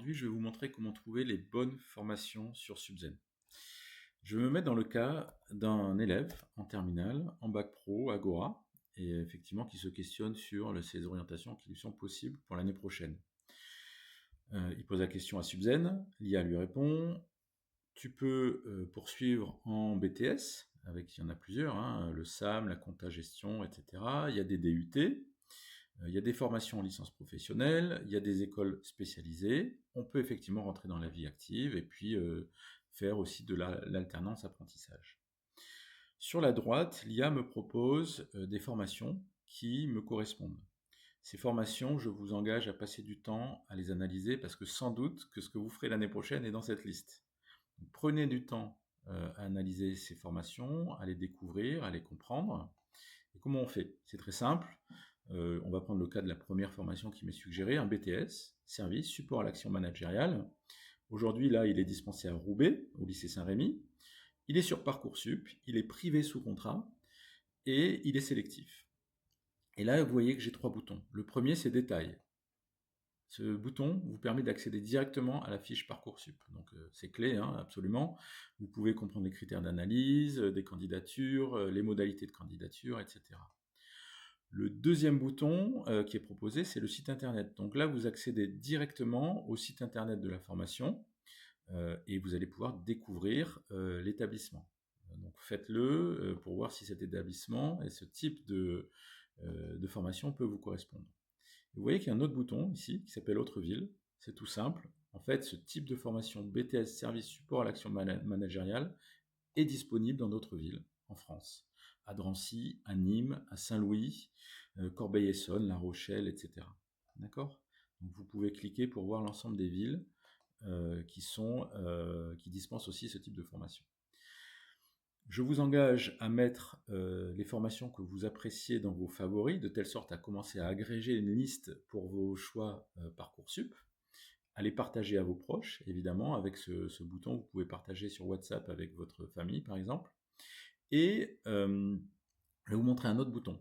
aujourd'hui, je vais vous montrer comment trouver les bonnes formations sur Subzen. Je vais me mettre dans le cas d'un élève en terminale, en bac pro, Agora, et effectivement qui se questionne sur ces orientations qui lui sont possibles pour l'année prochaine. Il pose la question à Subzen, l'IA lui répond, tu peux poursuivre en BTS, il y en a plusieurs, hein, le SAM, la compta gestion, etc. Il y a des DUT, il y a des formations en licence professionnelle, il y a des écoles spécialisées. On peut effectivement rentrer dans la vie active et puis faire aussi de l'alternance apprentissage. Sur la droite, l'IA me propose des formations qui me correspondent. Ces formations, je vous engage à passer du temps à les analyser parce que sans doute que ce que vous ferez l'année prochaine est dans cette liste. Donc, prenez du temps à analyser ces formations, à les découvrir, à les comprendre. Et comment on fait? C'est très simple. On va prendre le cas de la première formation qui m'est suggérée, un BTS, service, support à l'action managériale. Aujourd'hui, là, il est dispensé à Roubaix, au lycée Saint-Rémy. Il est sur Parcoursup, il est privé sous contrat et il est sélectif. Et là, vous voyez que j'ai 3 boutons. Le premier, c'est détail. Ce bouton vous permet d'accéder directement à la fiche Parcoursup. Donc c'est clé, hein, absolument. Vous pouvez comprendre les critères d'analyse, des candidatures, les modalités de candidature, etc. Le deuxième bouton qui est proposé, c'est le site internet. Donc là, vous accédez directement au site internet de la formation et vous allez pouvoir découvrir l'établissement. Donc faites-le pour voir si cet établissement et ce type de formation peut vous correspondre. Vous voyez qu'il y a un autre bouton ici qui s'appelle Autre ville. C'est tout simple. En fait, ce type de formation BTS Service Support à l'action managériale est disponible dans d'autres villes en France. À Drancy, à Nîmes, à Saint-Louis, Corbeil-Essonnes, La Rochelle, etc. D'accord? Donc vous pouvez cliquer pour voir l'ensemble des villes qui dispensent aussi ce type de formation. Je vous engage à mettre les formations que vous appréciez dans vos favoris, de telle sorte à commencer à agréger une liste pour vos choix Parcoursup, à les partager à vos proches, évidemment, avec ce bouton, vous pouvez partager sur WhatsApp avec votre famille, par exemple. Et je vais vous montrer un autre bouton,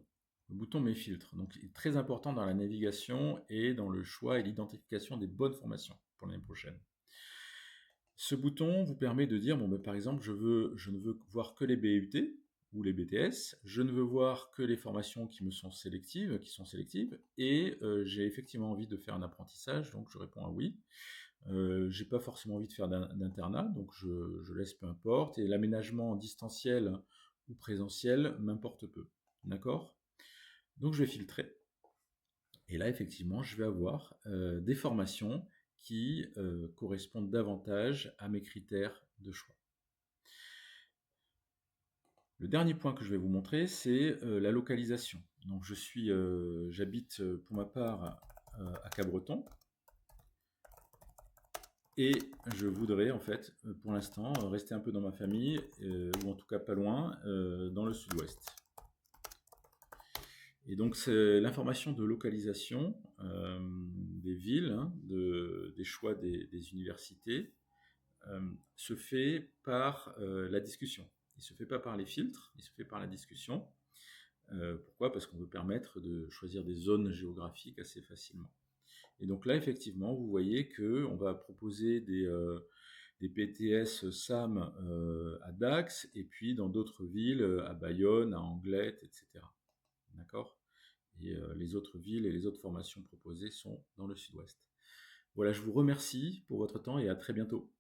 le bouton Mes filtres. Donc, il est très important dans la navigation et dans le choix et l'identification des bonnes formations pour l'année prochaine. Ce bouton vous permet de dire, bon, ben, par exemple, je ne veux voir que les BUT ou les BTS, je ne veux voir que les formations qui sont sélectives, et j'ai effectivement envie de faire un apprentissage, donc je réponds à oui. J'ai pas forcément envie de faire d'internat, donc je laisse peu importe, et l'aménagement distanciel ou présentiel m'importe peu. D'accord? Donc je vais filtrer. Et là, effectivement, je vais avoir des formations qui correspondent davantage à mes critères de choix. Le dernier point que je vais vous montrer, c'est la localisation. Donc j'habite pour ma part à Cabreton, et je voudrais en fait, pour l'instant, rester un peu dans ma famille, ou en tout cas pas loin, dans le sud-ouest. Et donc c'est l'information de localisation des villes, hein, des choix des universités, se fait par la discussion. Il ne se fait pas par les filtres, il se fait par la discussion. Pourquoi? Parce qu'on veut permettre de choisir des zones géographiques assez facilement. Et donc là, effectivement, vous voyez qu'on va proposer des PTS SAM à Dax, et puis dans d'autres villes, à Bayonne, à Anglet, etc. D'accord? Et les autres villes et les autres formations proposées sont dans le sud-ouest. Voilà, je vous remercie pour votre temps et à très bientôt.